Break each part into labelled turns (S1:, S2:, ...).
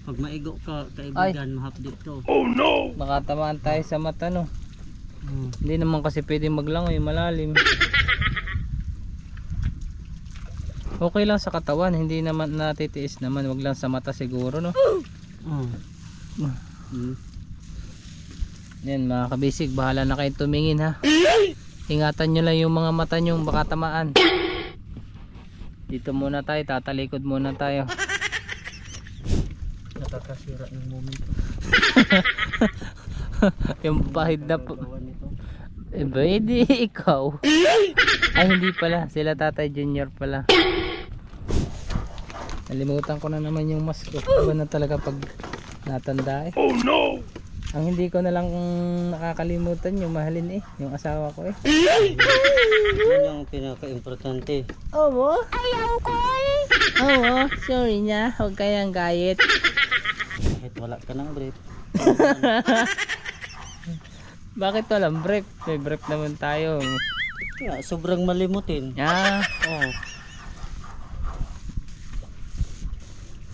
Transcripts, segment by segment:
S1: Pag maigo ka, kaibigan, mahapdi to.
S2: Oh no!
S3: Baka tamaan tayo sa mata, no? Hindi naman kasi pwede maglangoy, malalim. Okay lang sa katawan, hindi naman natitiis naman, wag lang sa mata siguro, no? Yan mga kabisig, bahala na kayo tumingin, ha. Ingatan nyo lang yung mga mata nyo, baka tamaan. Dito muna tayo, tatalikod muna tayo.
S1: Nakakasira ng momento.
S3: Yung bahid na po. Eh ba, hindi ikaw. Ay hindi pala, sila Tatay Junior pala. Nalimutan ko na naman yung mask ko. Iba na talaga pag natanda eh.
S2: Oh no!
S3: Ang hindi ko na lang nakakalimutan yung mahalin eh, yung asawa ko eh.
S1: Yun yung pinaka-importante.
S3: Oo. Ayaw ko eh. Oo, sorry na, huwag kayang gayet.
S1: Kahit wala ka ng brief.
S3: Bakit walang brief? May brief naman tayo.
S1: Kaya sobrang malimutin.
S3: Ah,
S1: Oo.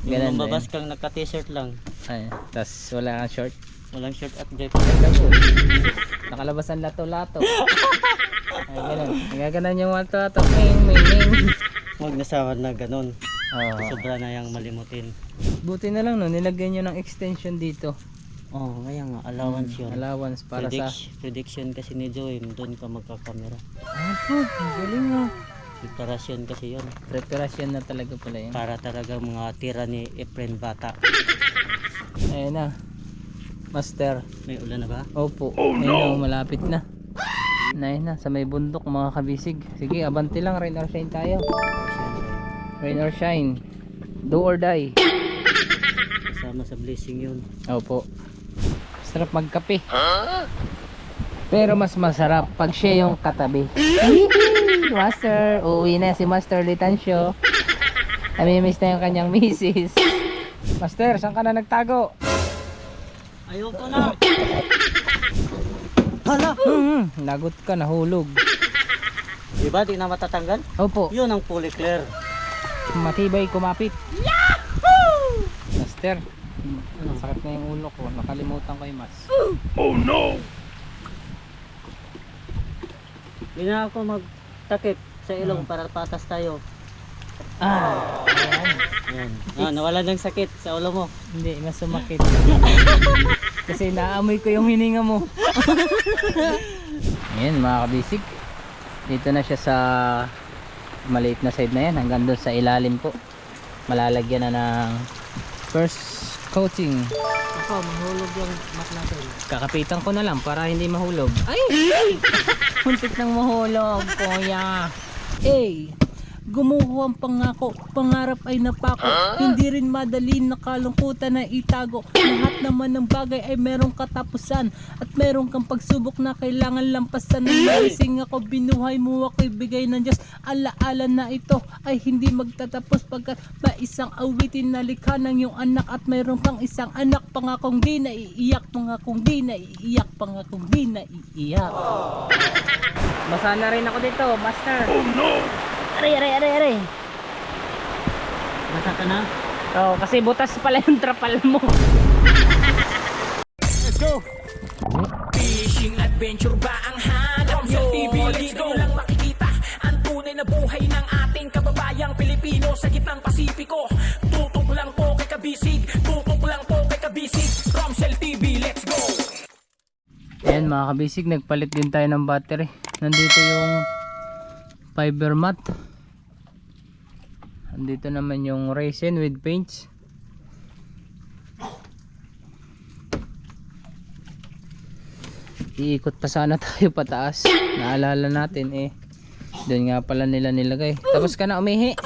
S3: ganun
S1: Yung
S3: ba
S1: mababas kang naka-t-shirt lang.
S3: ay, tas wala kang short.
S1: Walang shirt at brief.
S3: Nakalabas ang lato-lato. Ay, ganun. Nagaganan yung lato-lato. Ming, ming, ming.
S1: Huwag nasawan na ganun.
S3: Oo.
S1: Sobra na yung malimutin.
S3: Buti na lang no, nilagyan nyo ng extension dito.
S1: Oo, kaya nga, allowance yun.
S3: Allowance para sa...
S1: Prediction kasi ni Joey, doon ka magkakamera.
S3: Apo, ang galing nga.
S1: Preparasyon kasi yun.
S3: Preparasyon na talaga pala yun.
S1: Para talaga mga tira ni Efren Bata.
S3: Ayun na. Master.
S1: May ulan na ba?
S3: Opo.
S2: Oh, no!
S3: Ayun na, malapit na. Ayun na, sa may bundok mga kabisig. Sige, abanti lang, rain or shine tayo. Rain or shine. Do or die.
S1: Kasama sa blessing yun.
S3: Opo. Sarap magkape. Pero mas masarap pag siya yung katabi. Master, uuwi na si Master Litancio. Namimiss na yung kanyang misis. Master, saan ka na nagtago?
S1: Ayoko na! Hala!
S3: Lagot ka, nahulog.
S1: Diba di na matatanggal?
S3: Opo,
S1: Yun ang fully clear.
S3: matibay kumapit. Yahoo! Master, sakit na yung ulo ko. Nakalimutan ko yung mas.
S2: Oh no!
S1: Hindi na ako magtakip sa ilong para patas tayo.
S3: Ah, ayan.
S1: Ayan. Ah, nawala ng sakit sa ulo mo.
S3: Hindi, mas sumakit. Kasi naamoy ko yung hininga mo. Ayan mga kabisig. Dito na siya sa maliit na side na yan. Hanggang doon sa ilalim po. Malalagyan na ng first coating.
S1: Ako, mahulog yung mat natin.
S3: Kakapitan ko na lang para hindi mahulog. Ay! Muntik nang mahulog, kuya. Eh, gumuho ang pangako, pangarap ay napako. Hindi rin madali, nakalungkutan na itago. Lahat naman ng bagay ay merong katapusan. At meron kang pagsubok na kailangan lampasan. Nang maising ako, binuhay mo ako, ibigay ng Diyos. Alaala na ito ay hindi magtatapos pagkat ba isang awitin na likha ng iyong anak. At meron kang isang anak, pangakong di naiiyak, pangakong di naiiyak, pangakong di naiiyak. Basa na rin ako dito, Master.
S2: Oh no!
S3: Aray.
S1: Basta ka na?
S3: Oo, kasi butas pala yung trapal mo. Let's go!
S4: Fishing adventure ba ang hanap nyo? TV, let's go! Lang makikita ang tunay na buhay ng ating kababayang Pilipino sa gitnang Pasipiko. Tutok lang po kay Kabisig, tutok lang po kay Kabisig. Romsel TV, let's go!
S3: Ayan mga kabisig, nagpalit din tayo ng battery. Nandito yung fiber mat. Nandito naman yung resin with paints. Iikot pa sana tayo pataas. Naalala natin eh, doon nga pala nila nilagay. Tapos ka na umihi,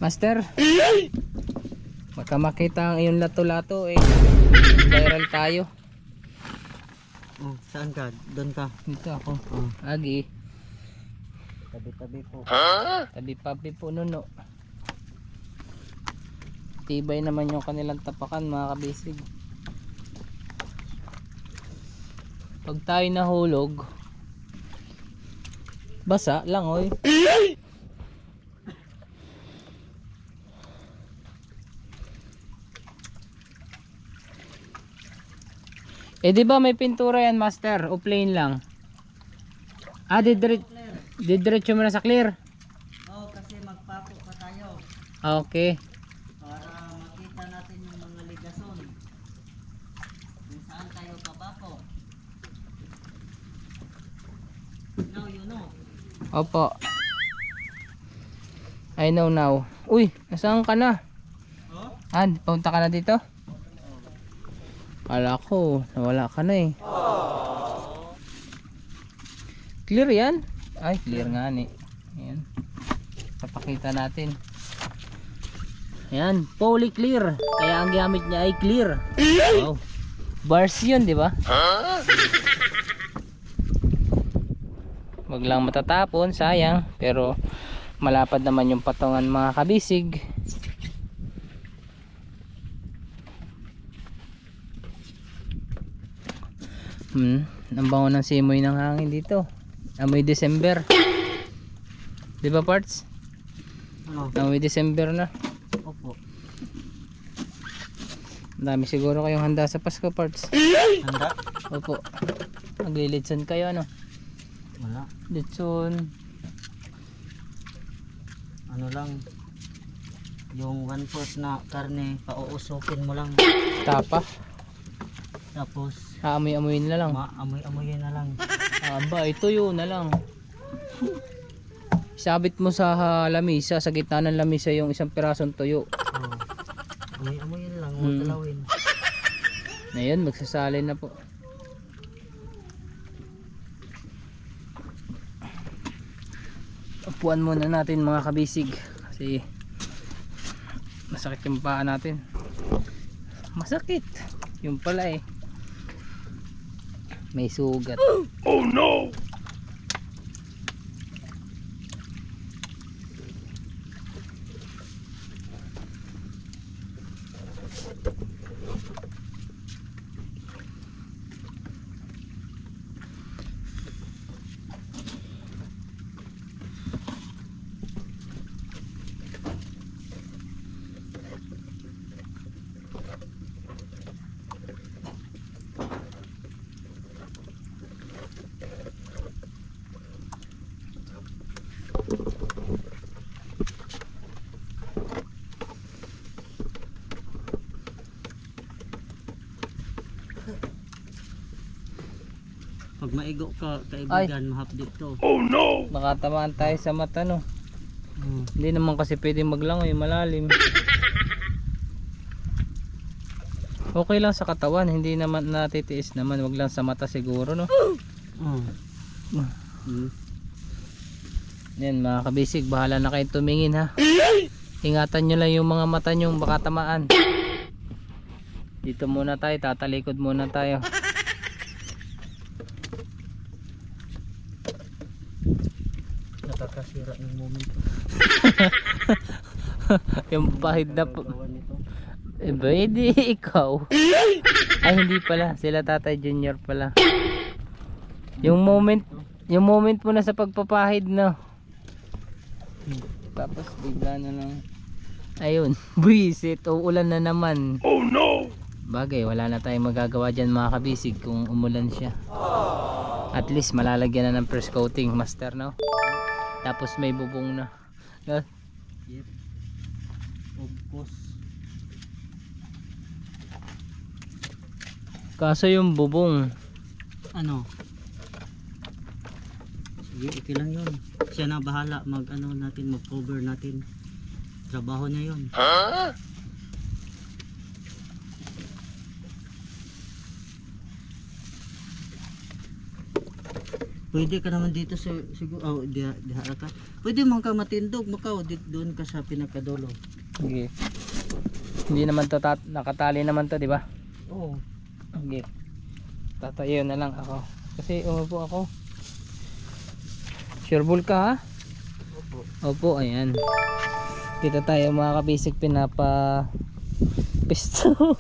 S3: Master. Baka makita ang iyong lato-lato eh. Viral tayo.
S1: Oh, saan ka? Doon ka.
S3: Dito ako. Agi.
S1: Tabi-tabi po.
S3: Tabi-pabi po nuno. Tibay naman yung kanilang tapakan mga kabisig. Pag tayo nahulog, basa lang oy. Eh di ba may pintura yan, master? O plain lang? Ah, didiretso mo na sa clear?
S1: Oo, kasi magpako pa tayo.
S3: Okay.
S1: Para makita natin yung mga ligason. Kung saan tayo papako. Now you know.
S3: Opo. I know now. Uy, nasaan ka na?
S1: Oh?
S3: Ah, punta ka na dito? Kala ko, nawala ka na eh. Clear yan? Ay, clear nga ni. Ayan. Papakita natin. Ayan, poly clear. Kaya ang gamit niya ay clear. Wow. Bars yun, di ba? Wag lang matatapon, sayang. Pero malapad naman yung patungan mga kabisig. Ang bango ng simoy ng hangin dito. Amoy December. Di ba, Parts?
S1: Ano?
S3: Amoy December na.
S1: Opo.
S3: Ang dami siguro kayong handa sa Pasko, Parts.
S1: Handa?
S3: Opo. Maglilitson kayo, ano?
S1: Wala.
S3: Litson.
S1: Ano lang. Yung 1/4 na karne, pauusukin mo lang.
S3: Tapa.
S1: Tapos,
S3: Aamoy-amoyin na lang.
S1: maamoy-amoyin na lang.
S3: Aba, ituyo na lang. Sabit mo sa lamisa, sa gitna ng lamisa yung isang pirasong tuyo.
S1: Oh. Amoy-amoyin lang, huwag talawin.
S3: Ngayon, magsasalin na po. Upuan muna natin mga kabisig kasi masakit yung paa natin. Masakit. Yung pala eh. May sugat.
S4: Oh no!
S1: Pag maigo ka, kaibigan, mahapdi to.
S4: Oh no!
S3: Baka tamaan tayo sa mata, no?
S1: Hmm.
S3: Hindi naman kasi pwede maglangoy, malalim. Okay lang sa katawan, hindi naman natitiis naman, wag lang sa mata siguro, no?
S1: Hmm.
S3: Yan mga kabisig, bahala na kayo tumingin, ha? Ingatan nyo lang yung mga mata nyo, baka tamaan. Dito muna tayo, tatalikod muna tayo.
S1: Nakakasira ng momento.
S3: Yung pahid na po.
S1: Gawa nito.
S3: Eh ba, hindi ikaw. Ay hindi pala, sila Tatay Junior pala. Yung moment mo na sa pagpapahid, no? Tapos bigla na lang. Ayun, buisit, uulan na naman.
S4: Oh no!
S3: Bagay, wala na tayong magagawa dyan mga kabisig kung umulan siya. At least malalagyan na ng press coating, master, no? Tapos may bubong na.
S1: Yep. Of course.
S3: Kaso yung bubong,
S1: Ano? Sige, okay lang yun. Siya na bahala mag ano natin, mag cover natin. Trabaho niya yun.
S4: Huh?
S1: Pwede ka naman dito sa siguro diha ka. Pwede man ka matindog makaw doon ka sa pinakadulo.
S3: sige. Hindi naman to nakatali naman to, di ba?
S1: Oo.
S3: Okay. Tatayo na lang ako. Kasi umupo ako. Sureball ka, ha?
S1: Opo.
S3: Opo, ayan. Dito tayo mga kabisig pinapa pisto.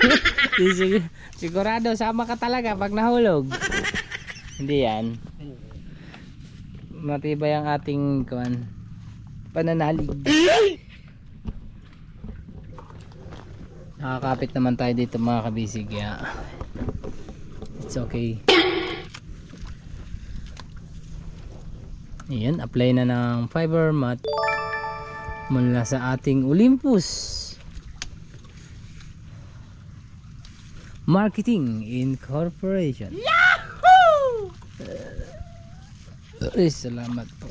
S3: Sigurado sama ka talaga pag nahulog. Hindi yan. Matibay ang ating pananalig. Nakakapit naman tayo dito mga kabisig, ya. It's okay. Ayan, apply na ng fiber mat mula sa ating Olympus Marketing Incorporation. Yahoo! Salamat po.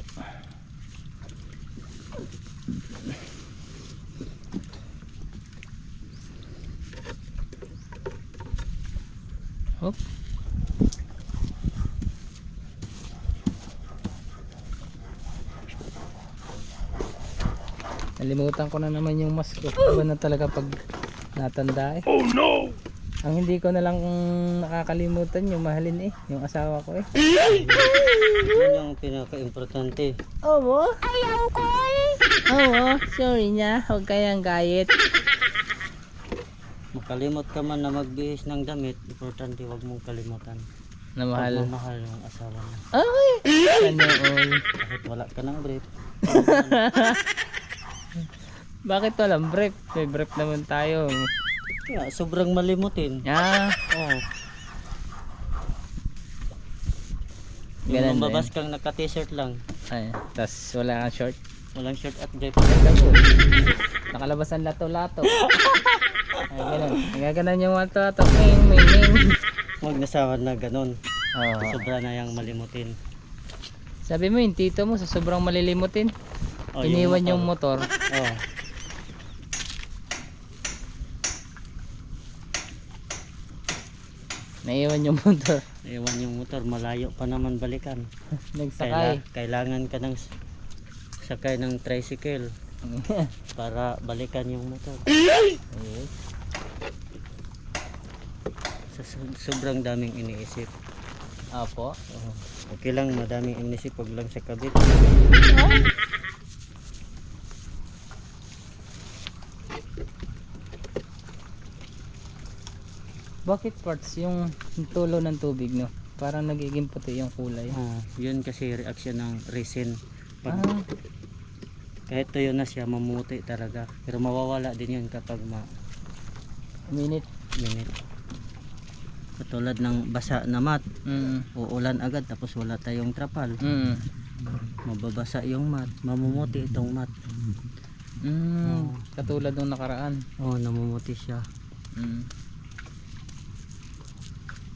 S3: Hop. Nalimutan ko na naman yung mask ko. Iba na talaga pag natanda eh. Oh no! Ang hindi ko na lang nakakalimutan yung mahalin eh. Yung asawa ko eh.
S1: Yun yung pinaka-importante.
S3: Oo. Ayaw ko eh. Oo, sorry na. Huwag kayang gayet.
S1: Makalimot ka man na magbihis ng damit, importante wag mong kalimutan.
S3: Na mahal.
S1: Pagmamahal ng asawa mo.
S3: Ay! Sana all.
S1: Kahit wala ka ng brief.
S3: Bakit walang brief? May brief naman tayo.
S1: Kaya sobrang malimutin.
S3: Ah,
S1: Oo.
S3: Ganun
S1: Yung
S3: ba
S1: mababas kang naka-t-shirt lang.
S3: ay, tas wala kang short.
S1: Walang shirt at brief.
S3: Ganda mo. Nakalabas ang lato-lato. Ay, ganun. Nagaganan yung lato-lato. Ming, ming, ming.
S1: Huwag nasawan na ganun.
S3: Oo.
S1: Sobra na yung malimutin.
S3: Sabi mo yung tito mo sa sobrang malilimutin.
S1: Oh,
S3: Iniwan yung motor.
S1: Oh.
S3: Naiwan yung motor.
S1: Iwan yung motor, malayo pa naman balikan.
S3: Nagsakay.
S1: Kailangan ka ng sakay ng tricycle para balikan yung motor. Sobrang daming iniisip.
S3: Apo.
S1: Okay lang, madaming iniisip, wag lang sa kabit.
S3: Bakit parts yung tulo ng tubig no? Parang nagiging puti yung kulay.
S1: Yun kasi reaksyon ng resin. Pag,
S3: Ah,
S1: kahit tuyo na siya, mamuti talaga. Pero mawawala din yun kapag
S3: minute.
S1: minute. Katulad ng basa na mat, uulan agad tapos wala tayong trapal. Mababasa yung mat, mamumuti itong mat.
S3: Katulad nung nakaraan.
S1: Namumuti siya.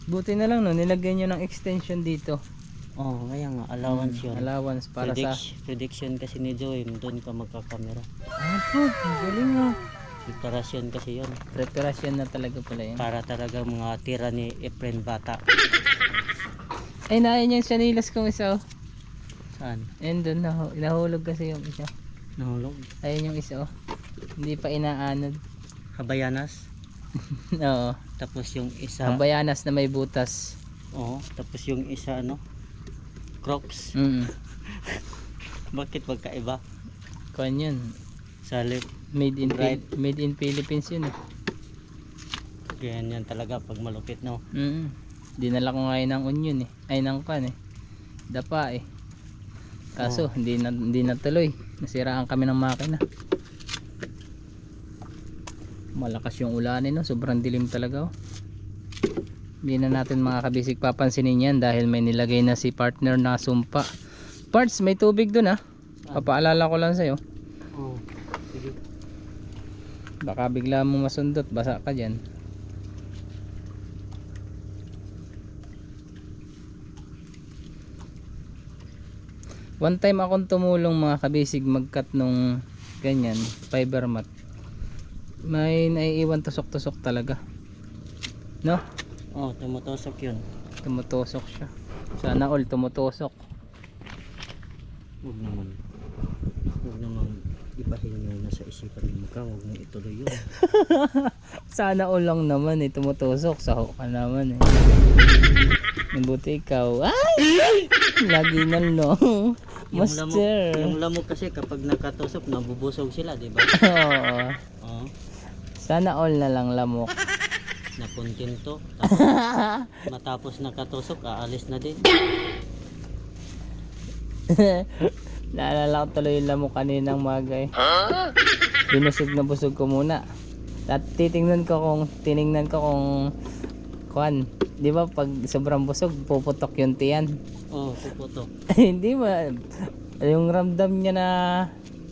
S3: Buti na lang no, nilagyan nyo ng extension dito.
S1: Kaya nga, allowance yun.
S3: Allowance para sa...
S1: Prediction kasi ni Joey, doon ka magkakamera.
S3: Apo, galing nga.
S1: Preparasyon kasi yun.
S3: Preparasyon na talaga pala yun.
S1: Para talaga mga tira ni Efren Bata.
S3: Ay, naayon yung sanilas kong isa oh.
S1: Saan?
S3: Ayun doon, nahulog kasi yung isa.
S1: Nahulog?
S3: Ayun yung isa oh. Hindi pa inaanod.
S1: Habayanas.
S3: Oo.
S1: Tapos yung isa...
S3: Habayanas na may butas.
S1: Tapos yung isa Crocs. Bakit magkaiba?
S3: Kuan yun.
S1: Salip.
S3: Made in
S1: Right.
S3: made in Philippines yun eh.
S1: Ganyan talaga pag malupit, no?
S3: Dinala ko ngayon ng onion eh. Ay ng kan eh. Dapa eh. Kaso hindi na tuloy. Nasiraan kami ng makina. Malakas yung ulan no. Sobrang dilim talaga oh. Hindi na natin mga kabisig papansinin yan dahil may nilagay na si partner na sumpa. Parts, may tubig dun ah. Papaalala ko lang sa'yo.
S1: Sige.
S3: Baka bigla mo masundot, basa ka dyan. One time akong tumulong mga kabisig magkat nung ganyan, fiber mat. May naiiwan tusok-tusok talaga. No?
S1: Tumutusok yun.
S3: Tumutusok siya. Sana all tumutusok.
S1: Huwag naman ibahin mo na sa isipan mo ka. Huwag mo ituloy yun.
S3: Sana all lang naman eh. Tumutusok. Saho ka naman eh. Mabuti ikaw. Ay! Lagi na no. Master.
S1: Yung lamok kasi kapag nakatusok, nabubusog sila, di ba?
S3: Oo. Sana all na lang lamok.
S1: Nakontento. Matapos nakatusok, aalis na din.
S3: Naalala ko tuloy yung lamok kaninang magay. Binusog na busog ko muna. At tiningnan ko kung Kwan, di ba pag sobrang busog, puputok yung tiyan.
S1: Oh, puputok.
S3: Hindi ba, yung ramdam niya na,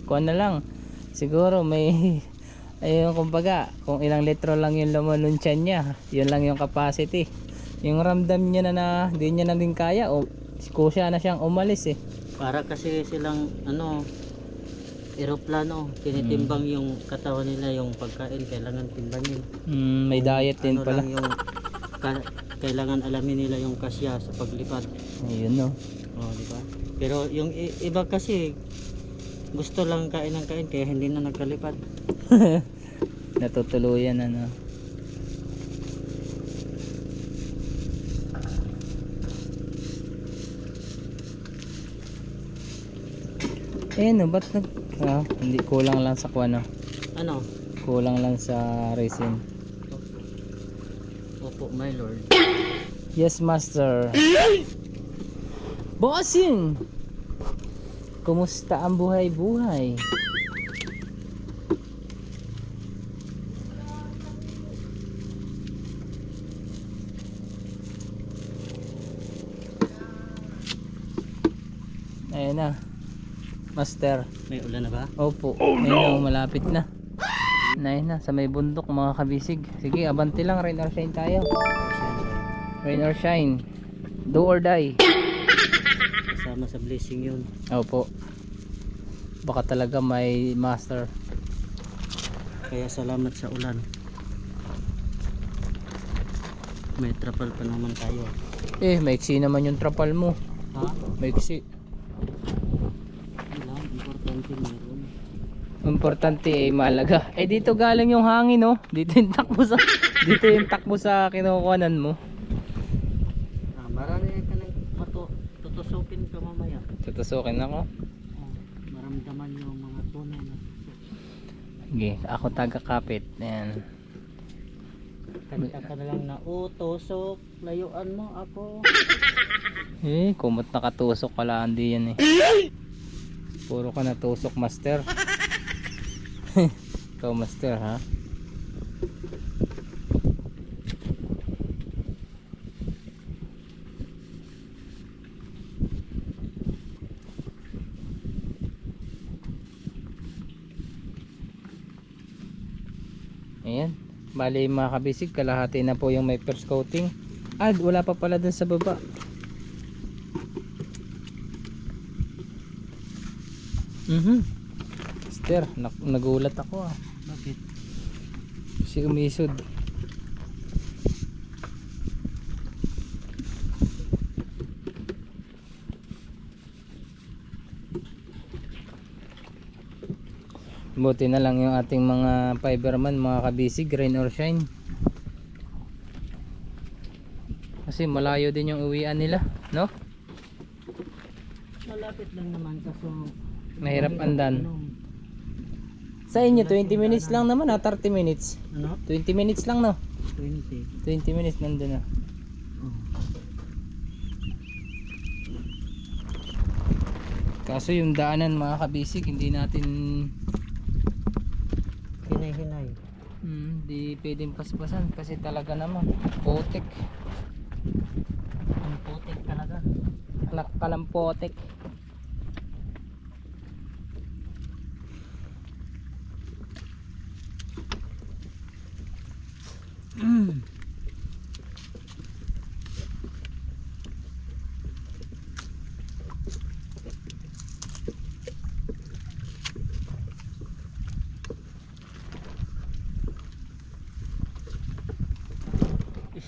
S3: kwan na lang, siguro may, ayun kumbaga, kung ilang litro lang yung laman ng tiyan niya, yun lang yung capacity. Yung ramdam niya na di niya na din kaya, o kusya na siyang umalis eh.
S1: Para kasi silang ano, eroplano, tinitimbang yung katawan nila, yung pagkain kailangan timbangin.
S3: May diet din
S1: Ano
S3: pala.
S1: lang yung kailangan alamin nila yung kasya sa paglipad.
S3: Ayun no.
S1: Oh, di ba? Pero yung iba kasi gusto lang kain ng kain kaya hindi na nagkalipad.
S3: Natutuluyan ano. Ayun no, ba't hindi kulang lang sa kuano?
S1: Ano?
S3: Kulang lang sa resin.
S1: Opo, my lord.
S3: Yes, master. Bossing! Kumusta ang buhay-buhay? Ayan na. Master.
S1: May ulan na ba?
S3: Opo. Ayun na, malapit na. Ayun na, sa may bundok mga kabisig. Sige, abante lang, rain or shine tayo. Rain or shine. Do or die.
S1: Kasama sa blessing yun.
S3: Opo. Baka talaga may master.
S1: Kaya salamat sa ulan. May trapal pa naman tayo.
S3: Maiksi naman yung trapal mo.
S1: Ha?
S3: Maiksi.
S1: Wala, importante meron.
S3: Importante malaga. Dito galing yung hangin no. Dito yung takbo sa dito yung takbo sa kinukuhanan mo.
S1: Marami ka nang tutusukin ka mamaya.
S3: Tutusukin ako.
S1: Maramdaman yung mga tunay na tusok.
S3: Sige, ako taga-kapit. Ayan.
S1: Kanta ka na lang na tusok, layuan mo ako.
S3: Kumot nakatusok pala hindi yan Puro ka natusok master. Ikaw master ha. Ayan. Bali mga kabisig, kalahati na po yung may first coating. Wala pa pala dun sa baba. Master, nagulat ako
S1: Bakit?
S3: Si umisod. Buti na lang yung ating mga fiberman, mga kabisig, rain or shine. Kasi malayo din yung uwian nila, no?
S1: Malapit lang naman kaso
S3: Mahirap andan. Sa inyo 20 minutes lang naman 30 minutes.
S1: Ano?
S3: 20 minutes lang no?
S1: 20.
S3: 20 minutes nandun na. Kaso yung daanan mga kabisig, hindi natin
S1: Hinay-hinay.
S3: di pwedeng paspasan kasi talaga naman putik.
S1: Ang putik talaga.
S3: Anak ka ng putik.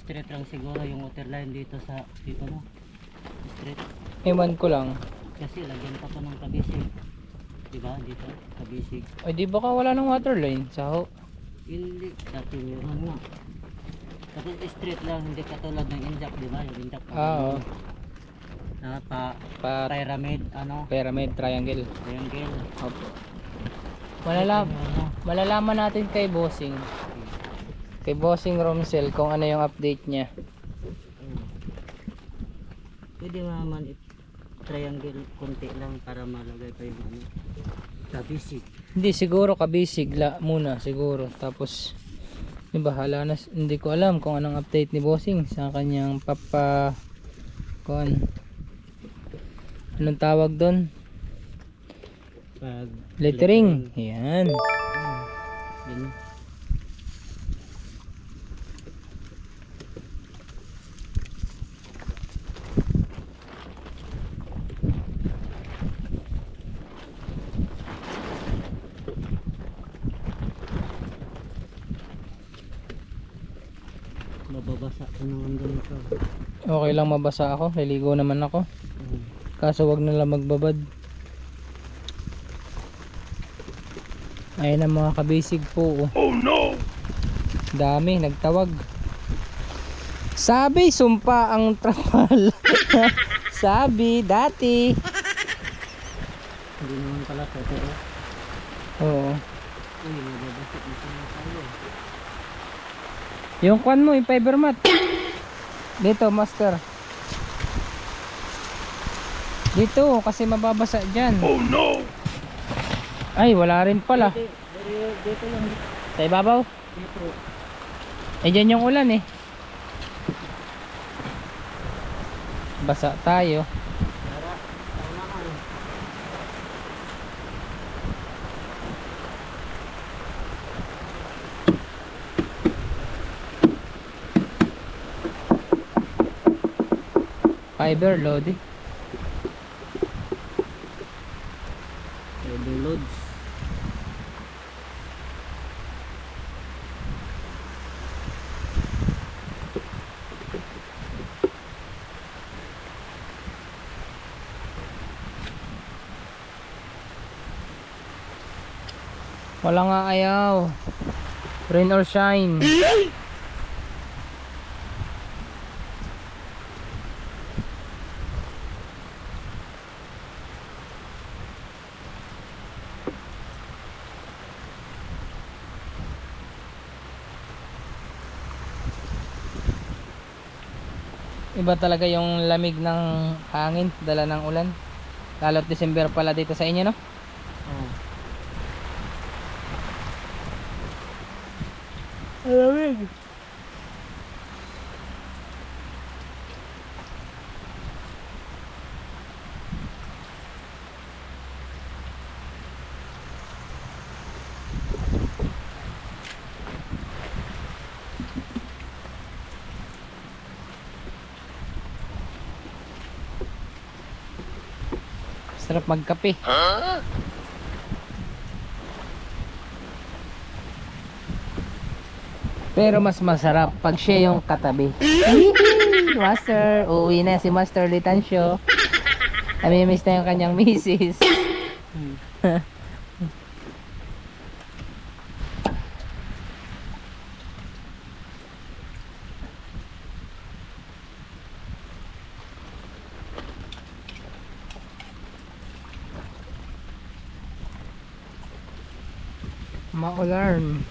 S1: Straight lang siguro yung waterline dito sa dito no. Straight.
S3: Ewan ko lang.
S1: Kasi lagyan pa ng kabisig. Diba dito? Kabisig.
S3: Ay di baka wala ng waterline sa ho.
S1: Hindi. Dati meron nga. Kasi straight lang. Hindi katulad ng injak. Diba? Yung injak.
S3: Oo.
S1: Pyramid. Ano?
S3: Pyramid triangle.
S1: Triangle.
S3: Opo. Malalaman natin kay Bossing. Kay Bossing Romsel kung ano yung update niya.
S1: Pwede naman triangle konti lang para malagay pa yung ano. Kabisig.
S3: Hindi siguro kabisig muna siguro tapos Bahala na, hindi ko alam kung anong update ni Bossing sa kanyang anong tawag doon?
S1: Pag
S3: Lettering. Yan.
S1: Yun. Mababasa ko naman doon ito.
S3: Okay lang mabasa ako, liligo naman ako. Kaso wag na lang magbabad. Ayun ang mga kabisig po. Oh no! Dami, nagtawag. Sabi, sumpa ang trapal. Sabi, dati.
S1: Hindi naman pala totoo.
S3: Oo.
S1: Uy, mababasa dito na tayo.
S3: Yung kwan mo, yung fiber mat. Dito, master. Dito, kasi mababasa dyan. Oh no! Ay, wala rin pala.
S1: Dito lang.
S3: Sa ibabaw?
S1: Dito.
S3: Eh, dyan yung ulan eh. Basa tayo.
S1: Tara, tama ka.
S3: Fiber load eh.
S1: Overloads.
S3: Wala nga ayaw. Rain or shine. Iba talaga yung lamig ng hangin, dala ng ulan. Lalo't December pala dito sa inyo, no?
S1: Oh.
S3: Lamig. Sarap magkape. Pero mas masarap pag siya yung katabi. Master, uuwi na si Master Litancio. Namimiss na yung kanyang misis. Maulan.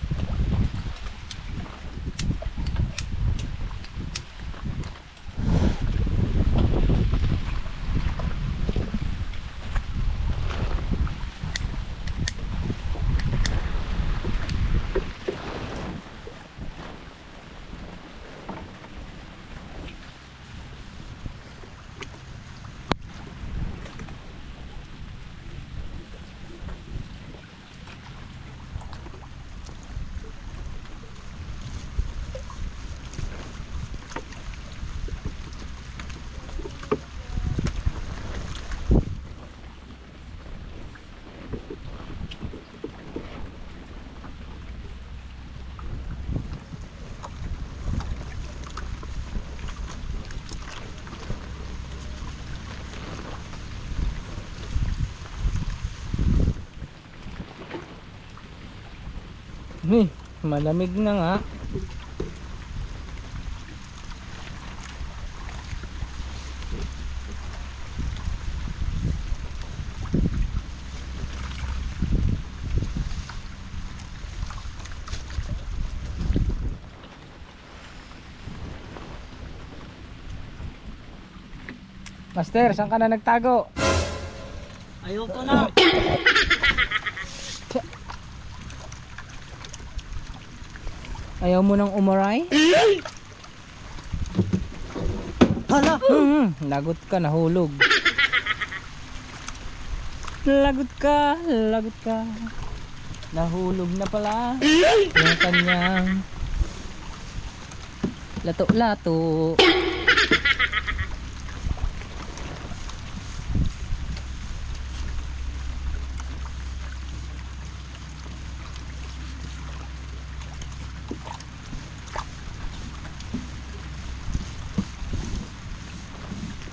S3: Malamig na nga. Master, saan ka na nagtago?
S1: Ayoko na.
S3: Ayaw mo nang umaray?
S1: Hala!
S3: Lagot ka, nahulog. Lagot ka, lagot ka. Nahulog na pala yung kanyang lato-lato.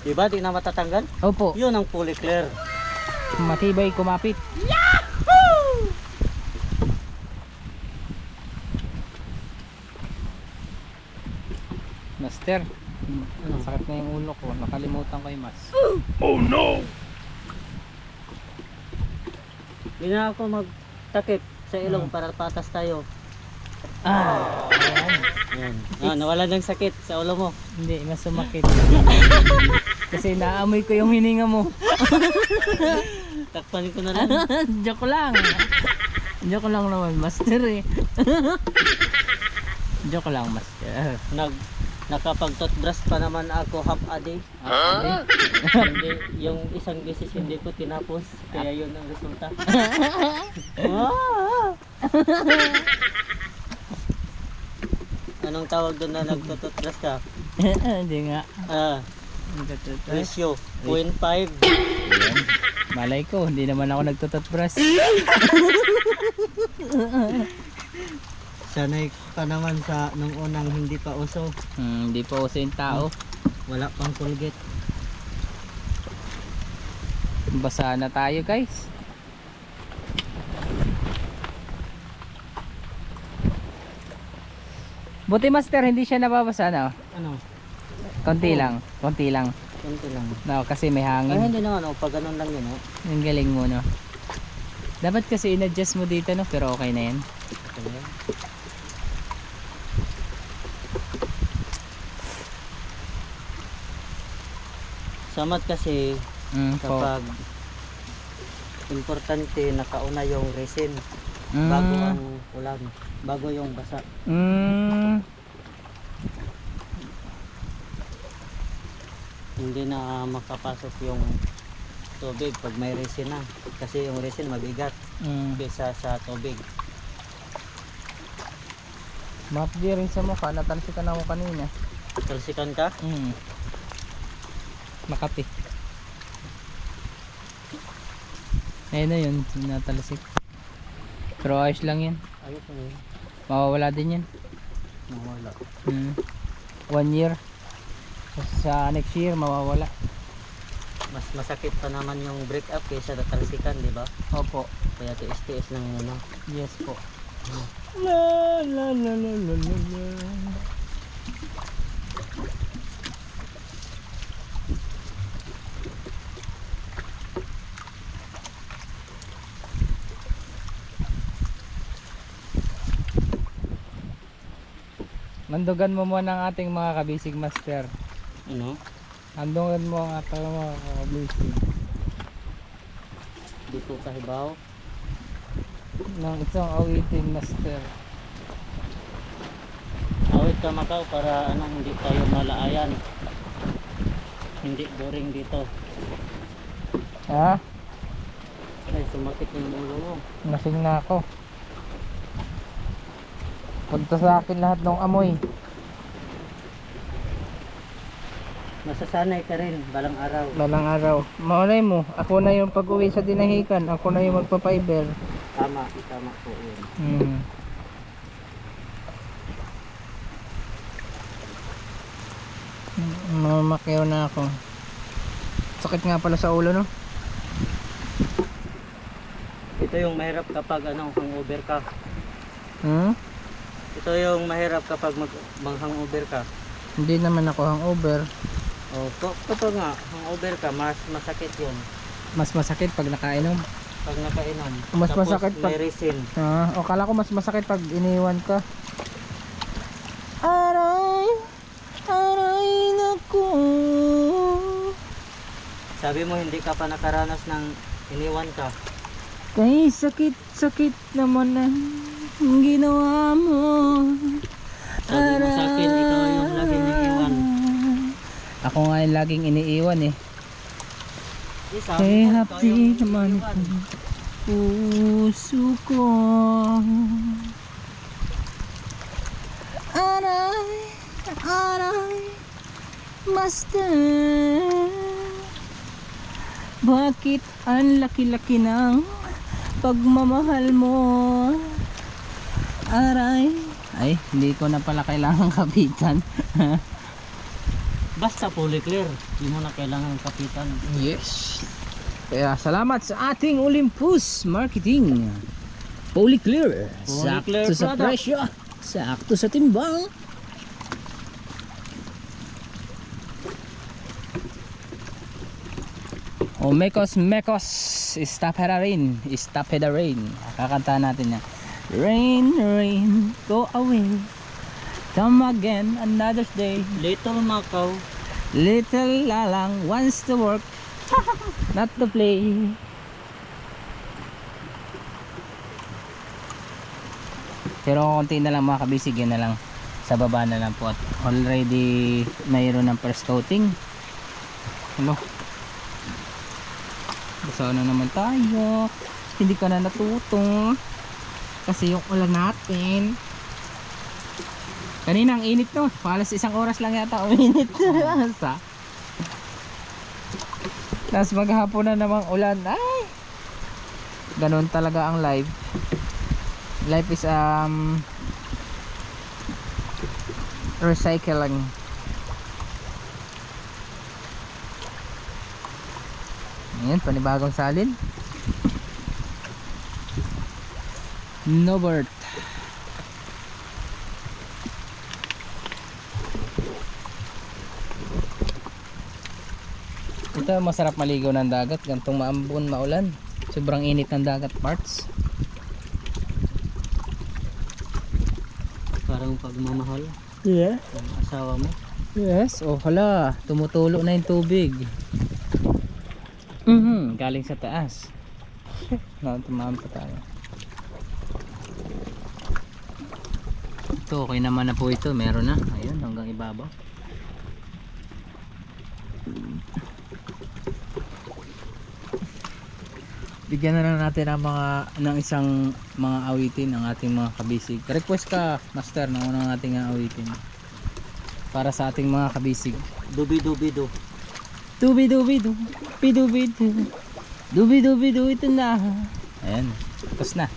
S1: Diba, di na matatanggal?
S3: Opo,
S1: Yun ang fully clear.
S3: matibay kumapit. Master, sakit na yung ulo ko. Nakalimutan ko yung mas.
S1: Hindi na ako magtakip sa ilong para patas tayo.
S3: Ayan.
S1: Ayan. Ah, nawala ng sakit sa ulo mo.
S3: Hindi, mas sumakit. Kasi naamoy ko yung hininga mo.
S1: Takpanin ko na lang.
S3: Joke lang. Joke lang naman, master eh. Joke lang, master.
S1: Nakapag-toothbrush pa naman ako half a day. Hindi, yung isang beses hindi ko tinapos. Kaya yun ang resulta. Anong tawag doon na nagtututbrush ka?
S3: Hindi nga.
S1: Ratio 0.5.
S3: Malay ko, hindi naman ako nagtututbrush.
S1: Sanay pa naman sa nung unang hindi pa uso.
S3: Hindi pa uso yung tao.
S1: Wala pang Colgate.
S3: Basa na tayo guys. Buti master, hindi siya nababasa na.
S1: Ano?
S3: Konti lang, konti lang.
S1: Konti lang.
S3: No, kasi may
S1: Ay,
S3: hangin.
S1: hindi naman. Pag ganun lang yun.
S3: Ang galing mo, no? Dapat kasi in-adjust mo dito, no? Pero okay na yan.
S1: Sa mat kasi,
S3: Po.
S1: kapag importante nakauna yung resin bago ang ulan, bago yung basa. Hindi na makapasok yung tubig pag may resin na, kasi yung resin mabigat kaysa sa tubig.
S3: Mapdi rin sa mukha, natalsikan ako kanina.
S1: Talsikan ka?
S3: Makati. Ayun na yun, natalsik. Pero ayos lang yan.
S1: Ayos na yun.
S3: Mawawala din yan.
S1: Mawala.
S3: 1 year. Sa next year, mawawala.
S1: Mas masakit pa naman yung break up kaysa talsikan, di ba?
S3: Opo.
S1: Kaya tiis-tiis lang muna.
S3: Yes po. La la la la la la la. Nandugan mo muna ang ating mga kabisig master.
S1: Ano?
S3: Nandugan mo ang ating mga kabisig.
S1: Dito kahibaw.
S3: Ng isang awitin master.
S1: Awit ka Macau para ano, hindi tayo malaayan. Hindi boring dito.
S3: Ha?
S1: Ay, sumakit yung ulo mo.
S3: Nasing na ako. Punta sa akin lahat ng amoy.
S1: Masasanay ka rin balang araw.
S3: Balang araw. Maulay mo, ako na yung pag-uwi sa dinahikan. Ako na yung magpa-fiber.
S1: Tama po yun.
S3: Mamakyaw na ako. Sakit nga pala sa ulo, no?
S1: Ito yung mahirap kapag ano, hangover ka. Ito yung mahirap kapag hangover ka.
S3: Hindi naman ako hangover.
S1: O, kapag nga, hangover ka, mas masakit yun.
S3: Mas masakit pag nakainom.
S1: Pag nakainom.
S3: Mas
S1: Tapos
S3: masakit pag...
S1: may resin.
S3: O kala ko mas masakit pag iniwan ka. Aray! Aray naku!
S1: Sabi mo hindi ka pa nakaranas ng iniwan ka.
S3: Kay sakit-sakit naman ang ginawa mo.
S1: Sabi mo sa akin, ikaw yung laging iniiwan.
S3: Ako nga yung laging iniiwan eh.
S1: Sabi
S3: Kay
S1: mo, ikaw
S3: hapdi
S1: yung
S3: naman
S1: iniiwan.
S3: puso ko. Aray, aray, master. Bakit ang laki-laki ng pagmamahal mo? Aray. Ay, hindi ko na pala kailangan kapitan.
S1: Basta fully clear. Hindi mo na kailangan kapitan.
S3: Yes. Kaya salamat sa ating Olympus Marketing. Fully clear.
S1: Fully clear
S3: Sakto sa
S1: product.
S3: presyo. Sakto sa timbang. O mekos stop the rain. Stop the rain. Kakanta natin yan. Rain, rain, go away. Come again another day.
S1: Little Macau.
S3: Little Lalang wants to work, not to play. Pero konti na lang mga kabisig, yun na lang. Sa baba na lang po. At already mayroon ng first coating. Hello. Basa na naman tayo. Hindi ka na natuto. Kasi yung ulan natin. Kanina ang init no. Halos 1 oras lang yata uminit. Tapos maghapon na namang ulan. Ay! Ganun talaga ang life. Life is recycling. Ayan, panibagong salin. Nobert. Ito masarap maligaw ng dagat, gantong maambon, maulan. Sobrang init ng dagat parts.
S1: Parang pagmamahal
S3: Yeah.
S1: ng asawa mo.
S3: Yes, oh hala, tumutulo na yung tubig. Galing sa taas. Tumahan pa tayo. Ito, okay naman na po ito. Meron na. Ayun, hanggang ibabaw. Bigyan na lang natin ng isang mga awitin ng ating mga kabisig. Request ka, master, ng unang ating awitin. Para sa ating mga kabisig.
S1: Dubi-dubi-du.
S3: Dubi-dubi-du. Bidu-bidu. Dubi-dubi-du. Ito na. Ayan. Tapos na.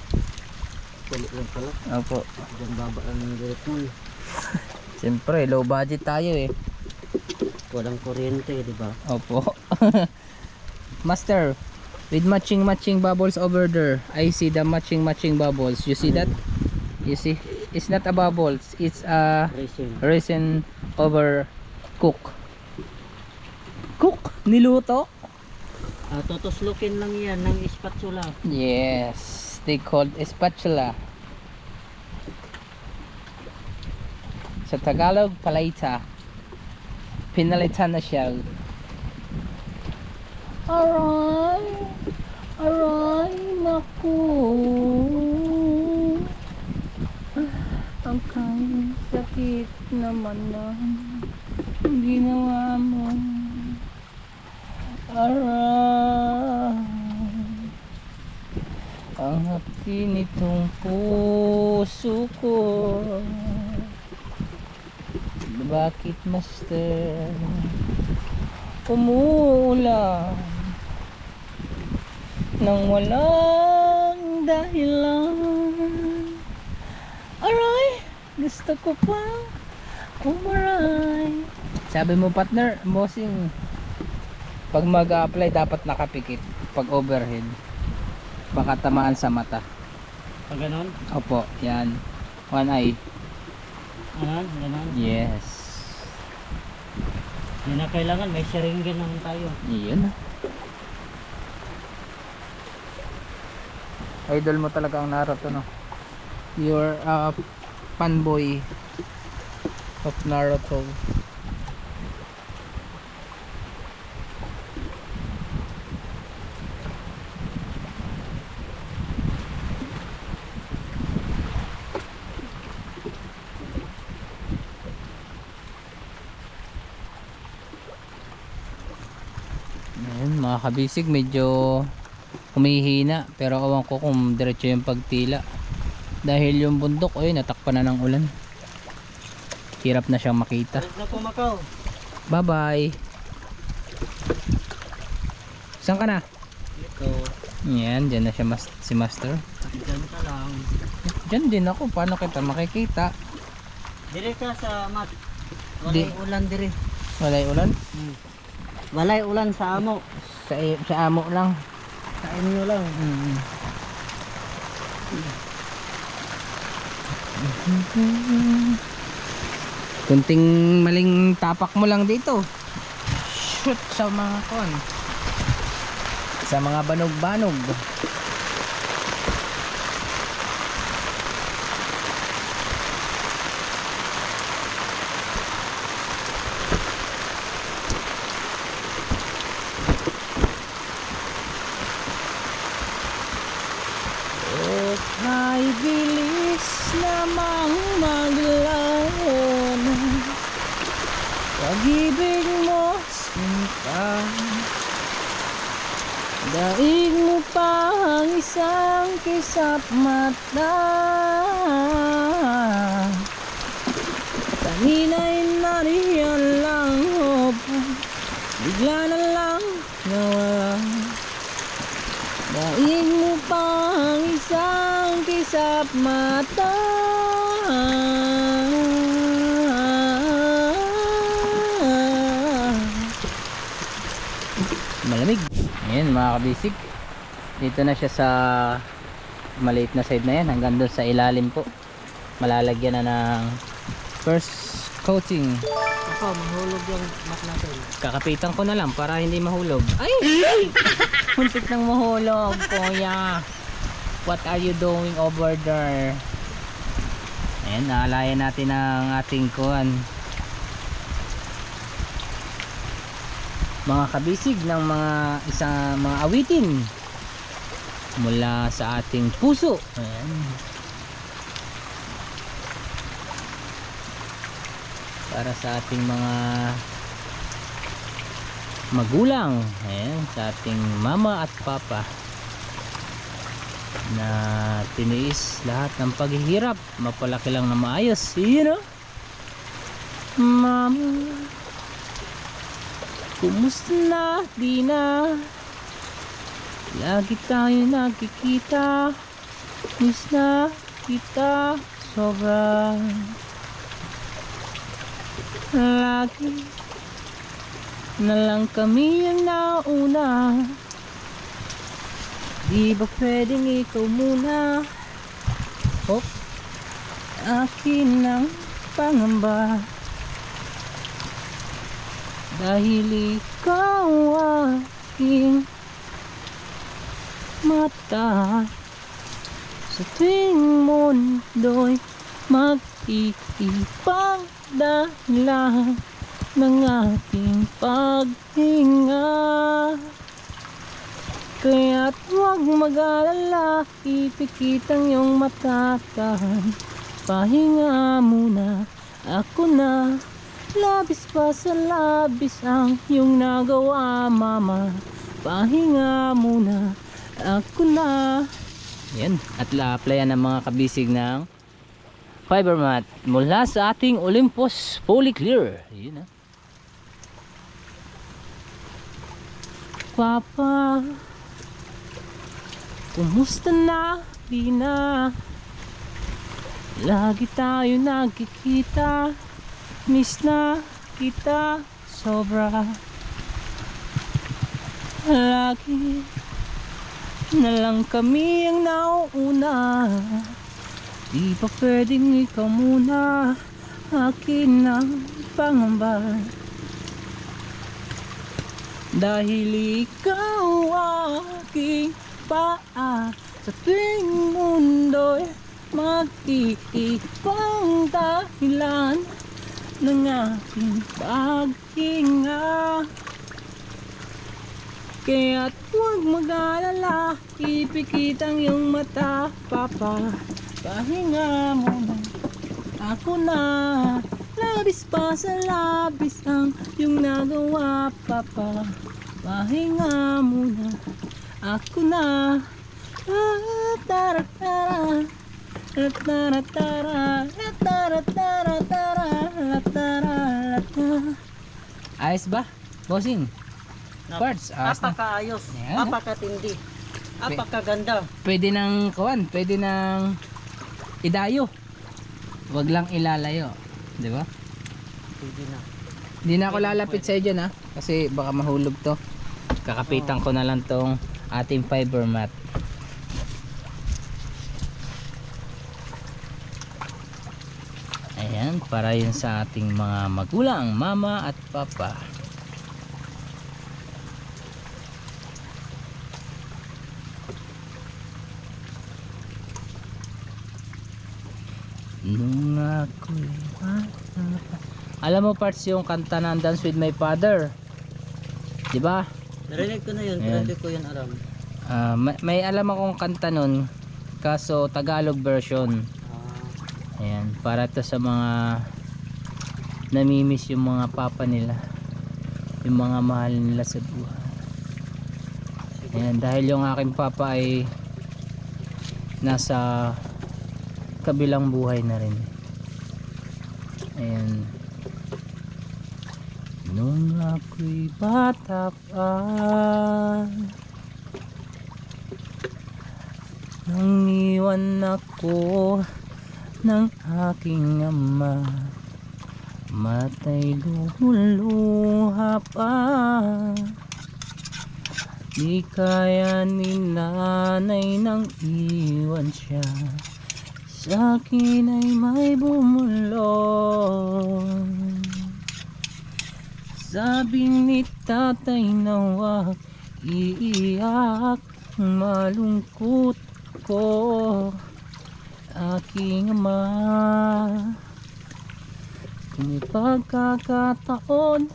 S1: Kulit lang pala.
S3: Opo.
S1: Diyan baba lang ng direct mo.
S3: Siyempre, low budget tayo eh.
S1: Walang kuryente, di ba?
S3: Opo. Master, with matching bubbles over there. I see the matching bubbles. You see that? You see? It's not a bubbles. It's a
S1: Racing.
S3: resin over cook. Cook? Niluto?
S1: Tutuslukin lang yan ng spatula.
S3: Yes. They called spatula. Sa Tagalog, paleta. Pinalitan na siya. Aray! Aray! Naku! Ang kanyang sakit naman na ginawa mo. Aray! Ang hapdi nitong puso ko. Bakit master umuulan nang walang dahilan? Aray, gusto ko pa umaray. Sabi mo partner, bossing, pag mag-apply dapat nakapikit pag overhead, baka tamaan sa mata.
S1: Pag ganon?
S3: Opo, yan, one eye.
S1: Ganon? Ganon?
S3: Yes.
S1: Hindi na kailangan, may sharingan naman tayo.
S3: Iyon. Idol mo talaga ang Naruto, no? You're a fanboy of Naruto. mga kabisig, medyo humihina, pero awan ko kung diretso yung pagtila dahil yung bundok ay natakpan na ng ulan, hirap na siyang makita.
S1: Na kumakaw.
S3: Bye bye. Saan ka na?
S1: Ito.
S3: Yan, dyan na siya si master.
S1: Diyan ka lang.
S3: Dyan din ako, paano kita makikita?
S1: Dire ka sa mat.
S3: Di.
S1: Walay ulan dire.
S3: Walay ulan?
S1: Walay ulan sa amo.
S3: Sa amo lang.
S1: Sa inyo lang.
S3: Kunting maling tapak mo lang dito, shoot sa mga kon, sa mga banog-banog. Ay bilis namang maglaho na pag-ibig mo, sinta. Daig mo pa ang isang kisap mata. Tangina'y nariyan lang, bigla na lang nawala. Daig mo pa ang isang kisap mata. Malamig. Ayan mga kabisig, dito na siya sa maliit na side na yan, hanggang doon sa ilalim po malalagyan na ng first coating.
S1: Ako, mahulog yung mat natin.
S3: Kakapitan ko na lang para hindi mahulog. Ay! Muntik nang mahulog, kuya. What are you doing over there? Ayan, naalayan natin ang ating kuhan. Mga kabisig ng mga awitin mula sa ating puso. Ayan. Para sa ating mga magulang, ayan, sa ating mama at papa na tiniis lahat ng paghihirap, mapalaki lang na maayos, you know? Mama, kumusta na? Di na lagi tayo nagkikita, miss na kita sobra. Lagi na lang kami ang nauna. Di ba pwedeng ikaw muna? Oh, akin ang pangamba. Dahil ikaw aking mata. Sa tuwing mundo'y mag-iibang dahilan ng ating paghinga. Kaya't huwag mag-alala, ipikit ang iyong mata. Pahinga muna, ako na. Labis pa sa labis ang iyong nagawa, mama. Pahinga muna, ako na. Yan, at la-applyan ng mga kabisig ng fiber mat mula sa ating Olympus Polyclear. Yun, Papa, kumusta na? Di na lagi tayo nagkikita, miss na kita sobra. Lagi na lang kami ang nauuna. Di pa pwedeng ikaw muna, akin ang pangamba. Dahil ikaw aking paa. Sa tuwing mundo'y mag-iibang dahilan ng aking paghinga. Kaya't huwag mag-alala, ipikit ang iyong mata, papa. Pahinga muna, ako na. Labis pa sa labis ang iyong nagawa, papa. pahinga muna. Ako na. Taratara. Taratara. Taratara. Ayos ba? Bossing? Parts, ayos na.
S1: Apakaayos,
S3: Yan.
S1: apakatindi, apakaganda.
S3: Pwede nang kawan, pwede nang idayo. Wag lang ilalayo, 'di ba?
S1: Pwede na.
S3: Hindi na ako lalapit sa dyan ha, kasi baka mahulog to. Kakapitan ko na lang tong ating fiber mat. Ayan, para yun sa ating mga magulang, mama at papa. Nung ako'y bata pa. Alam mo parts yung kanta ng Dance with My Father, di ba?
S1: Narinig ko na yun, pero
S3: Ayan.
S1: hindi ko yun alam.
S3: May alam akong kanta nun, kaso Tagalog version. Ayan, para to sa mga namimiss yung mga papa nila, yung mga mahal nila sa buhay. Ayan, dahil yung aking papa ay nasa kabilang buhay na rin. Ayan. Nung ako'y bata pa, nang iwan ako ng aking ama, matay lumuluha pa. Di kaya ni nanay nang iwan siya, sa akin ay may bumulong. Sabi ni tatay na wag iiyak, malungkot ko aking ama. Kung may pagkakataon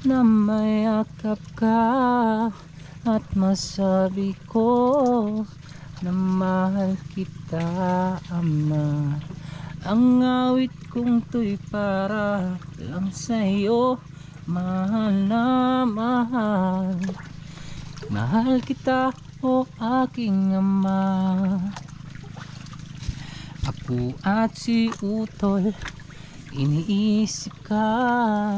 S3: na may akap ka at masabi ko na mahal kita, ama, ang awit kong to'y para lang sa'yo. Mahal na mahal, mahal kita o aking ama. Ako at si Utol, iniisip ka,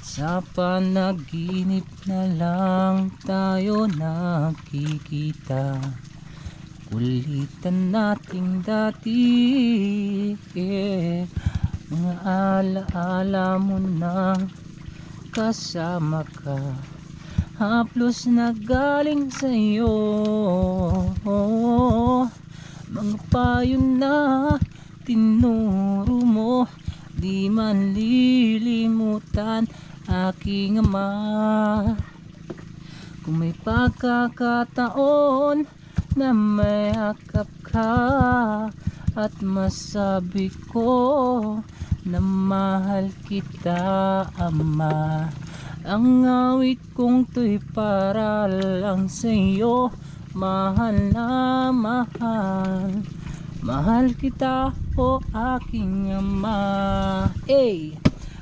S3: sa panaginip na lang tayo nakikita. Kulitan nating dati, mga alaala mo na kasama ka, haplos na galing sa'yo. Mga payo na tinuro mo, di man lilimutan aking ama. Kung may pagkakataon na may akap ka at masabi ko na mahal kita, ama, ang awit kong to'y para lang sa'yo. Mahal na mahal, mahal kita o aking ama.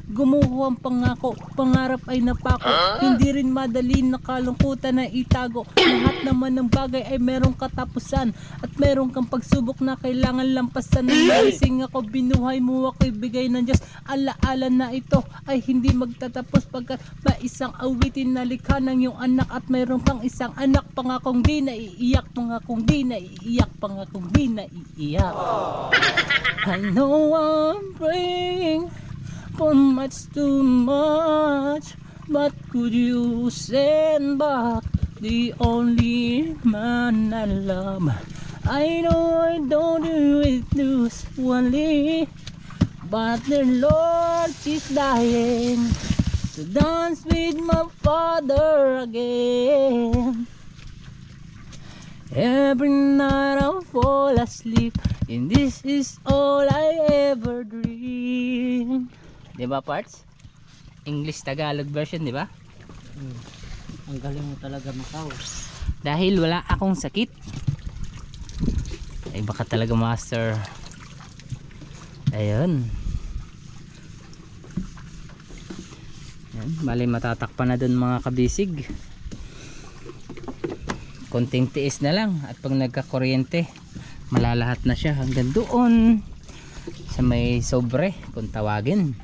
S3: Gumuho ang pangako, pangarap ay napako. Hindi rin madali, nakalungkutan na itago. Lahat naman ng bagay ay merong katapusan, at meron kang pagsubok na kailangan lampasan. Nang naising ako, binuhay mo ako'y bigay ng Diyos. Alaala na ito ay hindi magtatapos, pagkat may isang awitin na likha ng iyong anak, at meron kang isang anak. Pangakong di naiiyak, pangakong di naiiyak, pangakong di naiiyak. I know I'm praying for much too much, but could you send back the only man I love? I know I don't do it usually, but the Lord is dying to dance with my father again. Every night I fall asleep, and this is all I ever dream. Diba parts? English Tagalog version, diba?
S1: Ang galing mo talaga, Macau.
S3: Dahil wala akong sakit, ay baka talaga master. Ayun. Bali matatakpan na dun mga kabisig. Konting tiis na lang at pag nagkakuryente malalahat na siya hanggang doon sa may sobre kung tawagin.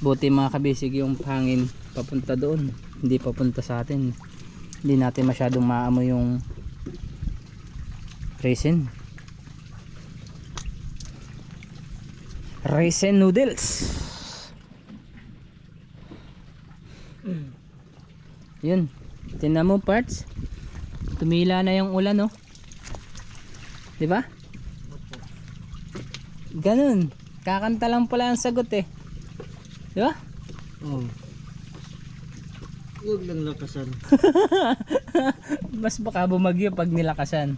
S3: Buti mga kabisig yung hangin papunta doon, hindi papunta sa atin. Hindi natin masyadong maamoy yung resin noodles. Yun, tingnan mo parts, tumila na yung ulan, no? Di ba? Ganun, kakanta lang pala ang sagot eh. Di ba?
S1: Oh. Huwag lang lakasan.
S3: Mas baka bumagyo pag nilakasan.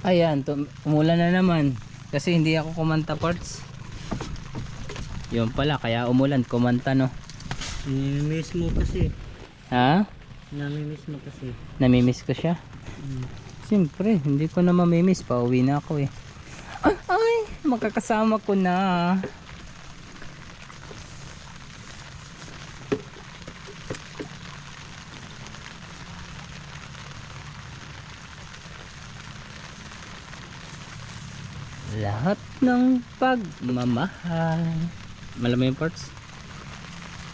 S3: Ayan, umulan na naman kasi hindi ako kumanta parts. Yun pala, kaya umulan, kumanta, no?
S1: Namimiss mo kasi.
S3: Ha?
S1: Namimiss mo kasi.
S3: Namimiss ko siya? Siyempre, hindi ko na mamimiss, pauwi na ako eh. Ay, makakasama ko na. Lahat ng pagmamahal. Malam mo yung parts?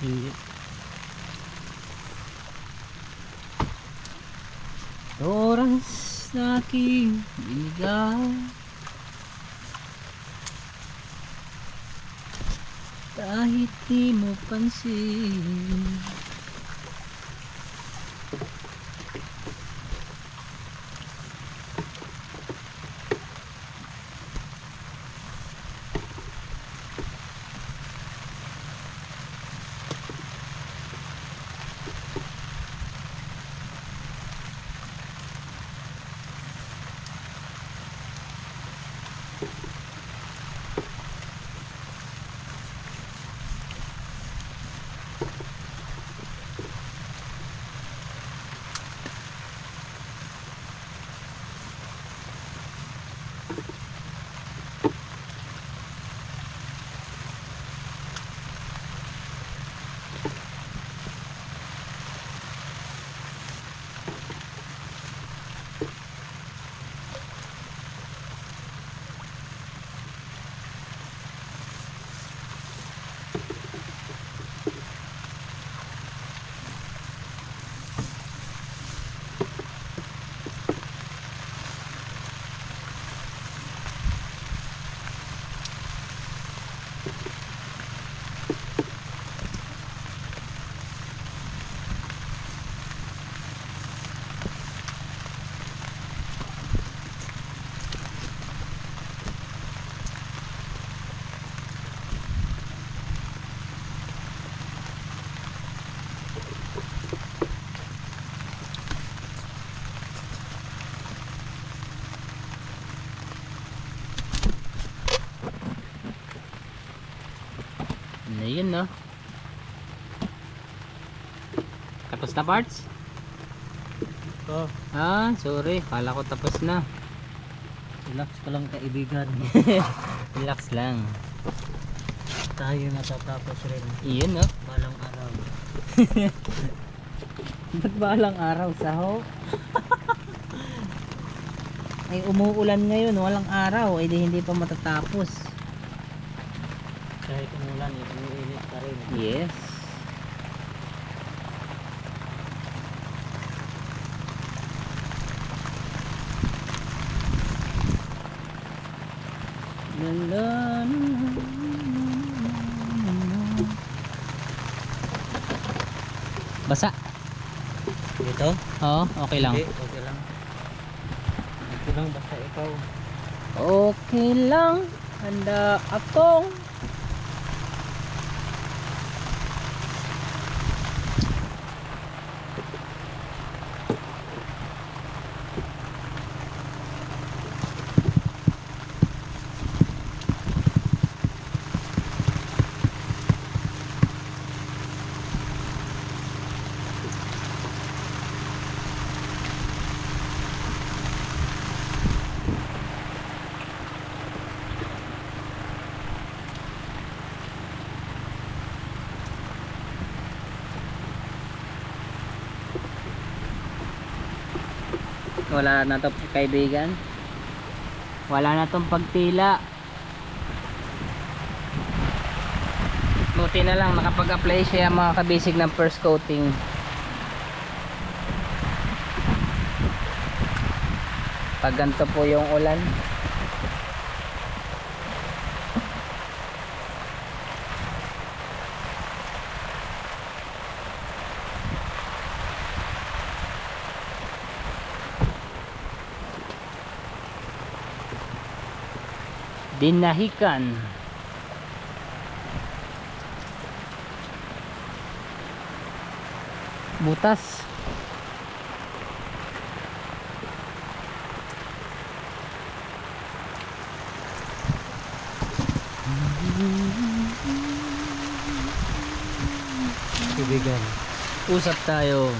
S1: Hindi.
S3: Oras na aking ligaw, kahit di mo pansin. Ayun, no? Tapos na parts?
S1: Oh,
S3: Ah, sorry, kala ko tapos na.
S1: relax ka lang kaibigan.
S3: Relax lang.
S1: Tayo matatapos rin.
S3: Iyon, no?
S1: Balang araw.
S3: Ba't balang araw, saho? Ay, umuulan ngayon, walang araw, ay di hindi pa matatapos.
S1: Kahit umulan, umiinit pa rin.
S3: Yes. Basa?
S1: Dito?
S3: Oo, okay lang.
S1: Okay, okay lang. Okay lang, basta ikaw.
S3: Okay lang. Handa akong Wala na to kaibigan. Wala na tong pagtila. Buti na lang nakapag-apply siya mga kabisig ng first coating. Pag ganito po yung ulan, dinahikan. Butas.
S1: Kaibigan,
S3: Usap tayo.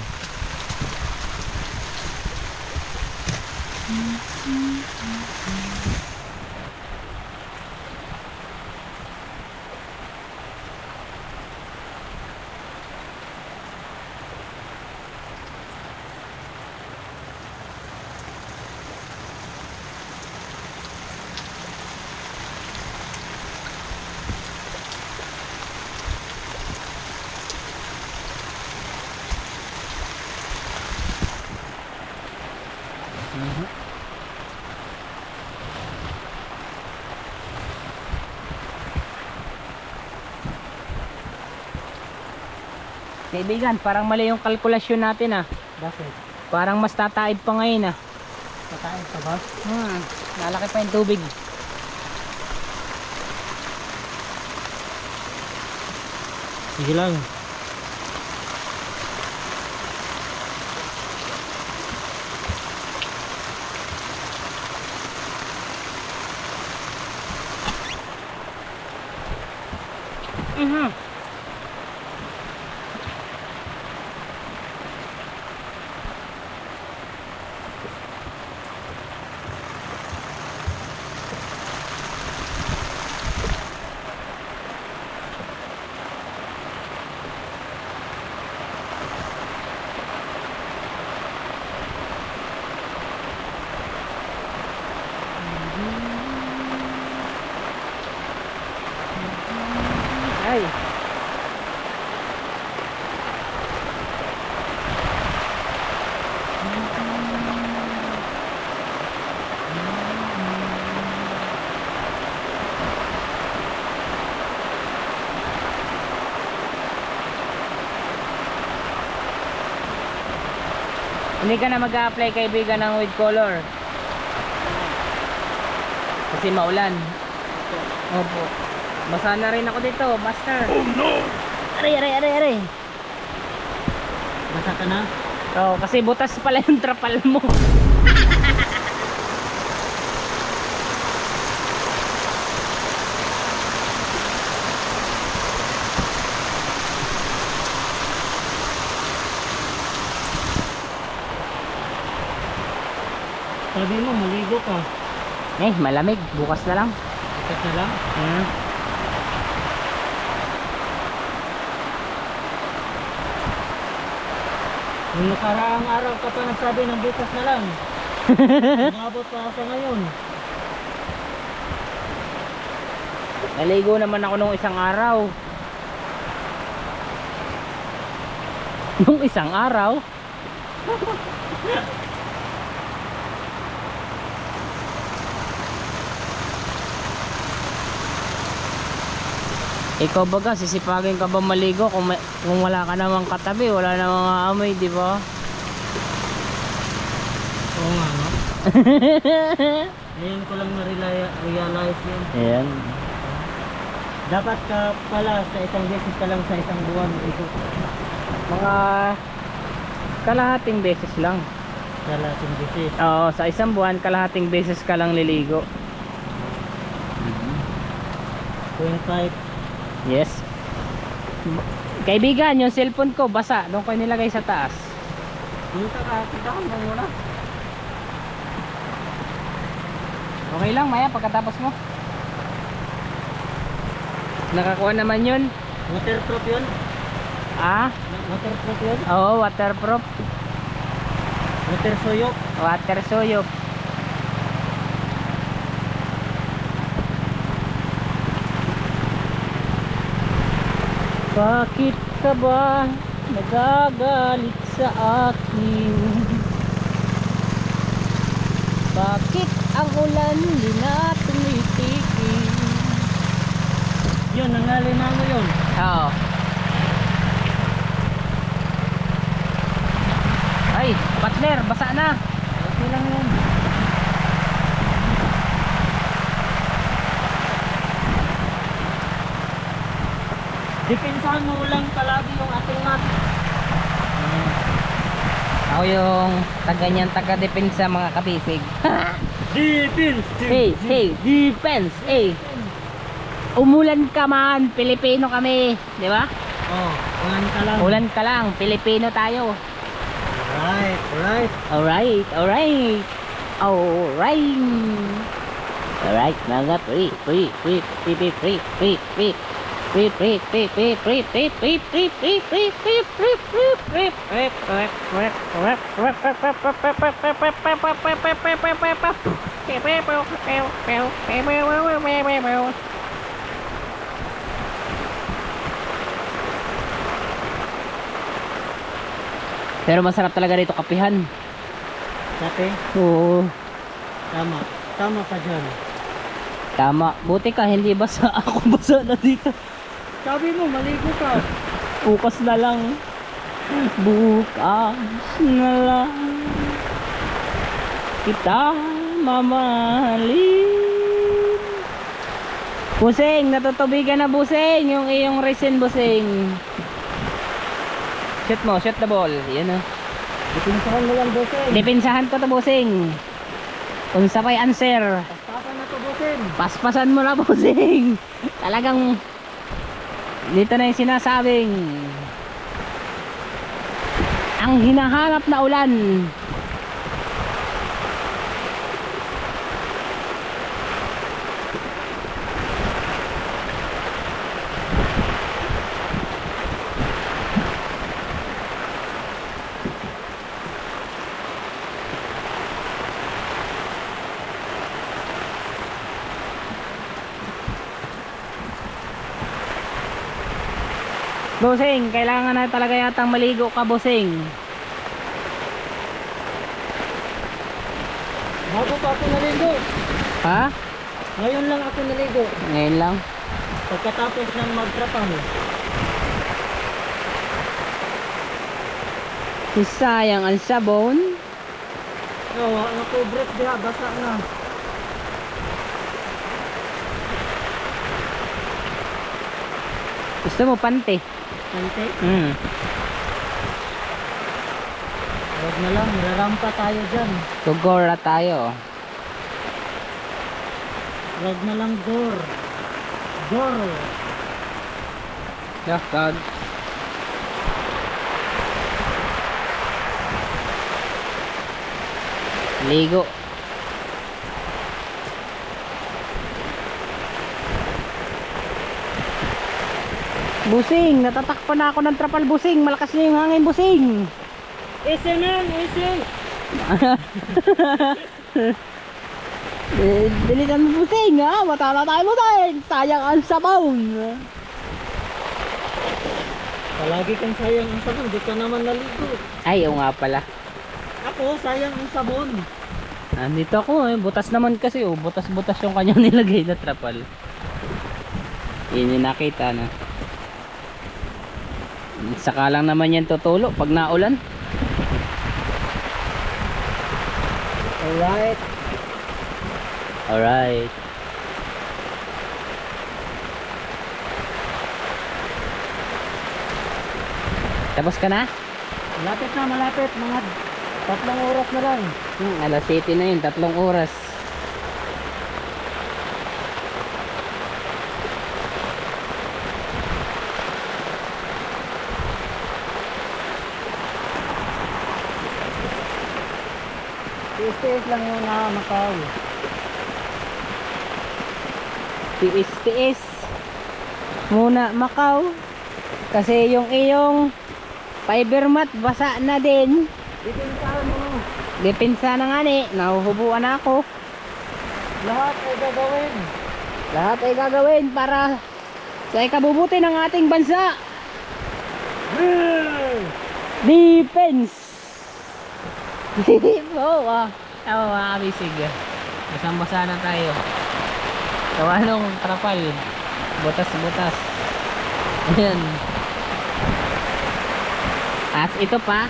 S3: Kaibigan, parang mali yung kalkulasyon natin ah.
S1: bakit?
S3: Parang mas tataib pa ngayon ah.
S1: Patayin ka ba?
S3: Lalaki pa yung tubig.
S1: Sige lang.
S3: Ay. Hindi ka na mag-a-apply kaibigan ng with color. Kasi maulan. Opo. Basa na rin ako dito, master. Oh no! Aray.
S1: Basa ka na?
S3: Oo, kasi butas pala yung trapal mo.
S1: Sabi mo, maligo ka.
S3: Malamig. Bukas na lang.
S1: Bukas na lang. Yung nakaraang araw ka pa nagsabi ng bukas na lang. Umabot pa sa ngayon.
S3: Naligo naman ako nung isang araw. Nung isang araw? Ikaw baga, sisipagin ka ba maligo kung wala ka namang katabi, wala namang amoy, di ba?
S1: Oo nga, no? Ngayon ko lang na-realize yun.
S3: Ayan.
S1: Dapat ka pala sa isang beses ka lang sa isang buwan.
S3: Mga kalahating beses lang.
S1: Kalahating beses.
S3: Oo, sa isang buwan, kalahating beses ka lang liligo.
S1: 0.5.
S3: Yes. Kaibigan, yung cellphone ko basa. Doon ko nilagay sa taas.
S1: Punta ka, punta mo muna.
S3: Okay lang, Maya, pagkatapos mo. Nakakuha naman yun.
S1: Waterproof yun?
S3: Ah?
S1: Waterproof yun?
S3: Oo, waterproof.
S1: Water soyok.
S3: Water suyop. Bakit ka ba nagagalit sa akin? Bakit ang ulan di na tumitigil?
S1: Yun, nangalin na mo yun.
S3: Oo. Ay, partner, basa na.
S1: Okay lang yun. Depensahan mo lang palagi yung ating mat.
S3: Ako yung taga-depensa mga kabisig.
S1: Defense!
S3: Hey, defense, hey. Umulan ka man, Pilipino kami, di ba?
S1: Oh, ulan ka lang.
S3: Ulan ka lang, Pilipino tayo.
S1: Alright, alright.
S3: Alright, alright. Alright, mga Pero masarap talaga dito kapihan.
S1: Dati,
S3: Oo.
S1: tama. Tama ka dyan.
S3: Tama. Buti ka, hindi basa. Ako basa na dito.
S1: Sabi mo, maligo ka.
S3: Bukas na lang. Bukas na lang. Kita mamahalin. Busing, natutubigan na busing. Yung iyong resin busing. Shoot mo, shoot the ball. Yan o.
S1: Depensahan mo lang, bossing.
S3: Depensahan ko to busing. Kung sabay answer.
S1: Pastapan na to, bossing.
S3: Paspasan mo na busing. Talagang dito na yung sinasabing ang hinahanap na ulan. Busing, kailangan na talaga yatang maligo ka, busing.
S1: Bago pa ako naligo.
S3: Ha?
S1: Ngayon lang ako naligo.
S3: Ngayon lang.
S1: Pagkatapos ng magtrapaho.
S3: Sayang ang sabon.
S1: Oo, nakubret diha, basa na.
S3: Gusto mo pante?
S1: Kante, huwag na lang, rarampa tayo dyan.
S3: Gugora tayo.
S1: Huwag na lang door. Door.
S3: Dakag. Ligo. Busing, natatakpan na ako ng trapal, busing. Malakas na yung hangin, busing.
S1: Isin yan, isin.
S3: Dilitan mo, busing, ha? Matala tayo, busing. Sayang ang sabon.
S1: Palagi kang sayang ang sabon, di ka naman naligo.
S3: Ay, oo nga pala.
S1: Ako, sayang ang sabon.
S3: Andito ako, eh. Butas naman kasi, oh. Butas-butas yung kanyang nilagay na trapal. Yun yung nakita na. Saka lang naman yan tutulo pag naulan.
S1: Alright.
S3: Alright. Tapos ka na?
S1: Malapit na, malapit. Mga 3 oras na lang.
S3: Alas 7 na yun, 3 oras.
S1: Tiis-tiis lang yung Macau.
S3: Tiis-tiis muna, Macau. Kasi yung iyong fiber mat basa na din.
S1: Depensahan mo.
S3: Depensa na nga ni, nahuhubuan na ako.
S1: Lahat ay gagawin.
S3: Lahat ay gagawin para sa ikabubuti ng ating bansa. Defense. Oo ah. Tama mga kabisig. Basang-basa na tayo. Gawa nung trapal. Butas-butas. Ayan. At ito pa.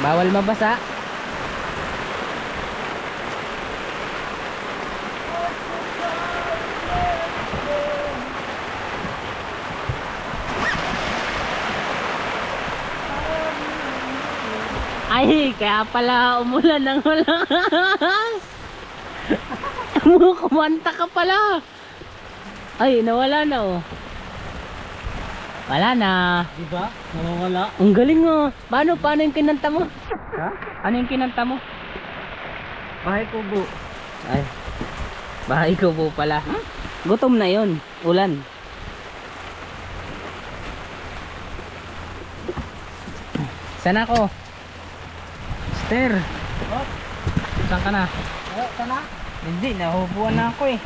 S3: Bawal mabasa. Ay, kaya pala umulan ng malakas. Kumanta ka pala. Ay, nawala na oh. Wala na.
S1: Diba? Nawawala.
S3: Ang galing oh. Paano yung kinanta mo?
S1: Ha?
S3: Ano yung kinanta mo?
S1: Bahay kubo.
S3: Ay. Bahay ko po pala. Gutom na yon. Ulan. Sana ako. Ster.
S1: Oh,
S3: Saan ka na?
S1: sana?
S3: Hindi, nahubuan na ako eh.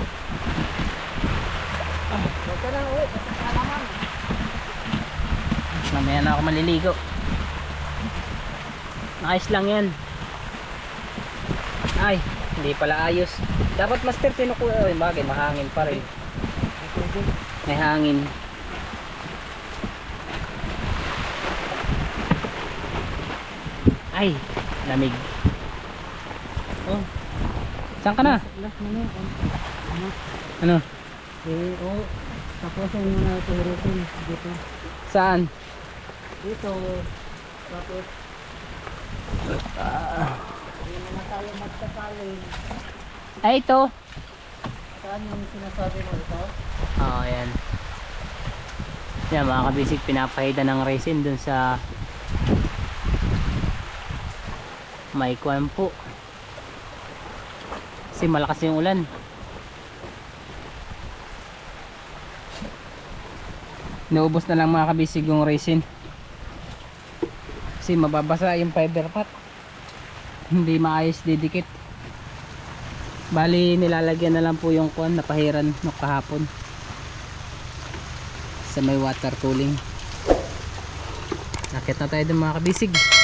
S1: Huwag ka na uwi. Kasi kalaman.
S3: Mamaya na ako maliligo. Ayos lang yan. Ay, hindi pala ayos. Dapat master tinukuha. Ay, bagay, mahangin pa rin. May hangin. Ay, lamig.
S1: Oh,
S3: Saan ka na?
S1: last na.
S3: Ano?
S1: Oh, tapusin mo na ito hirutin dito.
S3: Saan?
S1: Dito. Tapos, hindi na tayo magkakalin.
S3: Ay, ito.
S1: Saan yung sinasabi mo ito?
S3: Oo, ayan. Yan mga kabisig, pinapahida ng resin dun sa may kwan po. Kasi malakas yung ulan. Naubos na lang mga kabisig yung resin. Kasi mababasa yung fiber pot. Hindi maayos didikit. Bali nilalagyan na lang po yung kwan na pahiran no kahapon sa may water cooling. Nakita tayo dun mga kabisig.